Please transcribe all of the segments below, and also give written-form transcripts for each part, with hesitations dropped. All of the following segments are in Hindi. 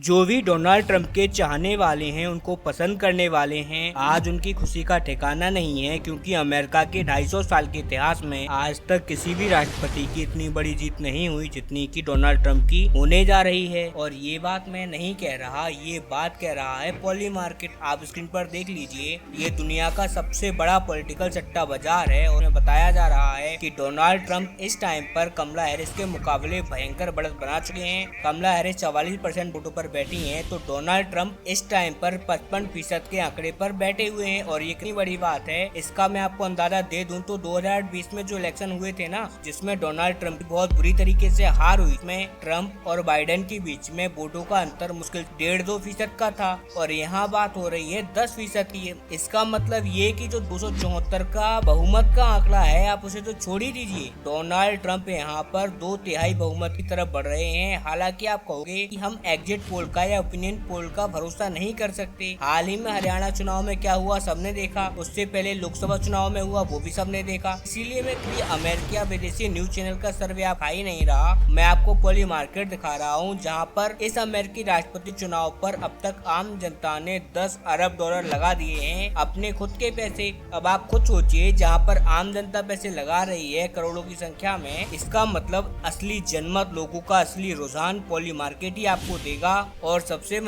जो भी डोनाल्ड ट्रंप के चाहने वाले हैं, उनको पसंद करने वाले हैं, आज उनकी खुशी का ठिकाना नहीं है, क्योंकि अमेरिका के 250 साल के इतिहास में आज तक किसी भी राष्ट्रपति की इतनी बड़ी जीत नहीं हुई जितनी की डोनाल्ड ट्रंप की होने जा रही है। और ये बात मैं नहीं कह रहा, ये बात कह रहा है पॉली मार्केट। आप स्क्रीन पर देख लीजिए, ये दुनिया का सबसे बड़ा पॉलिटिकल सट्टा बाजार है और बताया जा रहा है कि डोनाल्ड ट्रंप इस टाइम पर कमला हैरिस के मुकाबले भयंकर बढ़त बना चुके हैं। कमला हैरिस 44% वोटों पर बैठी हैं, तो डोनाल्ड ट्रंप इस टाइम पर 55% के आंकड़े पर बैठे हुए हैं। और ये कितनी बड़ी बात है, इसका मैं आपको अंदाजा दे दूं तो 2020 में जो इलेक्शन हुए थे ना, जिसमें डोनाल्ड ट्रंप की बहुत बुरी तरीके से हार हुई, में ट्रंप और बाइडेन के बीच में वोटों का अंतर मुश्किल 1.5-2% का था, और यहाँ बात हो रही है 10% की। इसका मतलब ये कि जो 274 का बहुमत का आंकड़ा है, आप उसे तो छोड़ ही दीजिए, डोनाल्ड ट्रंप यहाँ पर 2/3 बहुमत की तरफ बढ़ रहे हैं। हालांकि आप कहोगे कि हम एग्जिट पोल का या ओपिनियन पोल का भरोसा नहीं कर सकते। हाल ही में हरियाणा चुनाव में क्या हुआ सबने देखा, उससे पहले लोकसभा चुनाव में हुआ वो भी सबने देखा। इसीलिए मैं कोई अमेरिकी या विदेशी न्यूज चैनल का सर्वे आप ही नहीं रहा, मैं आपको पॉली मार्केट दिखा रहा हूँ, जहाँ पर इस अमेरिकी राष्ट्रपति चुनाव पर अब तक आम जनता ने $10 अरब लगा दिए हैं अपने खुद के पैसे। अब आप खुद सोचिए, जहाँ पर आम जनता पैसे लगा रही है करोड़ों की संख्या में, इसका मतलब असली जनमत लोगों का असली रुझान पॉली मार्केट ही आपको देगा। और सबसे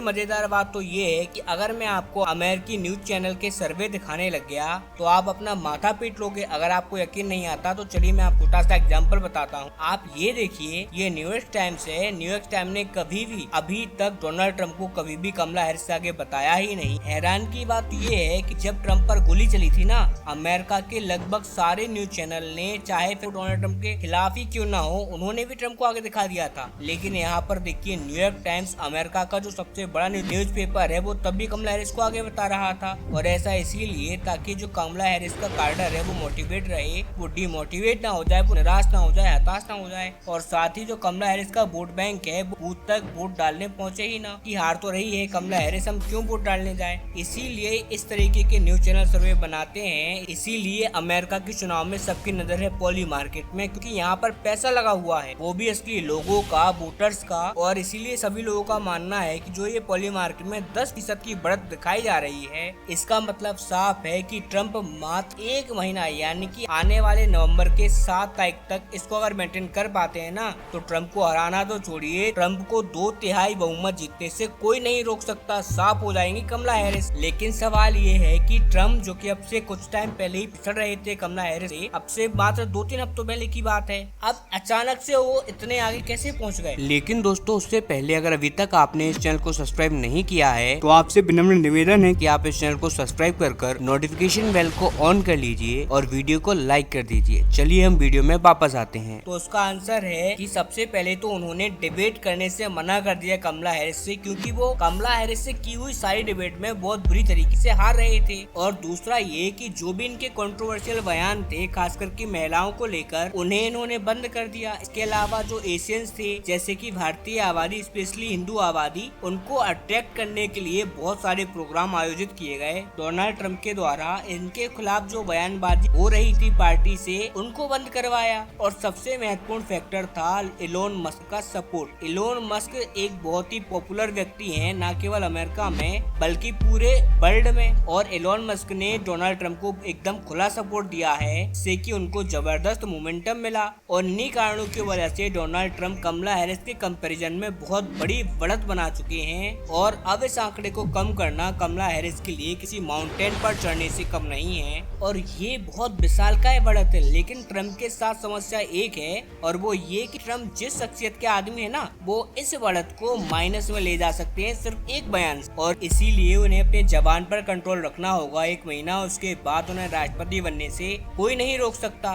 मजेदार बात तो ये है कि अगर मैं आपको अमेरिकी न्यूज चैनल के सर्वे दिखाने लग गया तो आप अपना माथा पीट लोगे। अगर आपको यकीन नहीं आता तो चलिए मैं आपको छोटा सा एग्जांपल बताता हूँ। आप ये देखिए, ये न्यूयॉर्क टाइम्स है। न्यूयॉर्क टाइम्स ने कभी भी अभी तक डोनाल्ड ट्रंप को कभी भी कमला हैरिस से आगे बताया ही नहीं। हैरान की बात ये है कि जब ट्रंप पर गोली चली थी ना, अमेरिका के लगभग सारे न्यूज चैनल ने, चाहे फिर डोनाल्ड ट्रंप के खिलाफ ही क्यों ना हो, उन्होंने भी ट्रंप को आगे दिखा दिया था। लेकिन यहाँ पर देखिए, न्यूयॉर्क टाइम्स अमेरिका का जो सबसे बड़ा न्यूज़पेपर है, वो तब भी कमला हैरिस को आगे बता रहा था। और ऐसा इसीलिए ताकि जो कमला हैरिस का कार्डर है वो मोटिवेट रहे, वो डिमोटिवेट ना हो जाए, वो निराश ना हो जाए, हताश ना हो जाए। और साथ ही जो कमला हैरिस का वोट बैंक है, वो बूथ तक वोट डालने पहुंचे ही ना कि हार तो रही है कमला हैरिस, हम क्यों वोट डालने जाए। इसीलिए इस तरीके के न्यूज चैनल सर्वे बनाते हैं। इसीलिए अमेरिका के चुनाव में सबकी नजर है पॉली मार्केट में, क्योंकि यहाँ पर पैसा लगा हुआ है, वो भी असली लोगों का, वोटर्स का। और इसीलिए सभी लोगों का मानना है कि जो ये पॉली मार्केट में 10% की बढ़त दिखाई जा रही है, इसका मतलब साफ है कि ट्रंप मात्र 1 महीना यानी कि आने वाले नवंबर के 7 तारीख तक इसको अगर मेंटेन कर पाते हैं ना, तो ट्रंप को हराना तो छोड़िए, ट्रंप को 2/3 बहुमत जीतने से कोई नहीं रोक सकता। साफ हो जाएंगी कमला हैरिस। लेकिन सवाल ये है कि ट्रंप, जो कि अब से कुछ टाइम पहले ही पिछड़ रहे थे कमला हैरिस से, अब से मात्र 2-3 हफ्तों पहले की बात है, अब अचानक से वो इतने आगे कैसे पहुँच गए। लेकिन दोस्तों, उससे पहले अगर अभी तक आपने इस चैनल को सब्सक्राइब नहीं किया है तो आपसे विनम्र निवेदन है कि आप इस चैनल को सब्सक्राइब कर नोटिफिकेशन बेल को ऑन कर लीजिए और वीडियो को लाइक कर दीजिए। चलिए हम वीडियो में वापस आते हैं। तो उसका आंसर है कि सबसे पहले तो उन्होंने डिबेट करने से मना कर दिया कमला हैरिस से, क्योंकि वो कमला हैरिस से की हुई सारी डिबेट में बहुत बुरी तरीके से हार रहे थे। और दूसरा ये कि जो भी इनके कंट्रोवर्शियल बयान थे, खास करके महिलाओं को लेकर, उन्हें इन्होंने बंद कर दिया। इसके अलावा जो एशियंस थे, जैसे कि भारतीय आबादी, स्पेशली हिंदू आबादी, उनको अट्रैक्ट करने के लिए बहुत सारे प्रोग्राम आयोजित किए गए डोनाल्ड ट्रंप के द्वारा। इनके खिलाफ जो बयानबाजी हो रही थी पार्टी से, उनको बंद करवाया। और सबसे महत्वपूर्ण फैक्टर था इलोन मस्क का सपोर्ट। इलोन मस्क एक बहुत ही पॉपुलर व्यक्ति हैं, न केवल अमेरिका में बल्कि पूरे वर्ल्ड में। और इलोन मस्क ने डोनाल्ड ट्रंप को एकदम खुला सपोर्ट दिया है, जिससे कि उनको जबरदस्त मोमेंटम मिला। और इन्हीं कारणों की वजह से डोनाल्ड ट्रंप कमला हैरिस के कंपैरिजन में बहुत बड़ी बढ़त बना चुके हैं। और अब इस आंकड़े को कम करना कमला हैरिस के लिए किसी माउंटेन पर चढ़ने से कम नहीं है। और ये बहुत विशालकाय बढ़त है। लेकिन ट्रंप के साथ समस्या एक है, और वो ये कि ट्रंप जिस शख्सियत के आदमी है ना, वो इस बढ़त को माइनस में ले जा सकते हैं सिर्फ एक बयान से। और इसीलिए उन्हें अपने जबान पर कंट्रोल रखना होगा 1 महीना, उसके बाद उन्हें राष्ट्रपति बनने से कोई नहीं रोक सकता।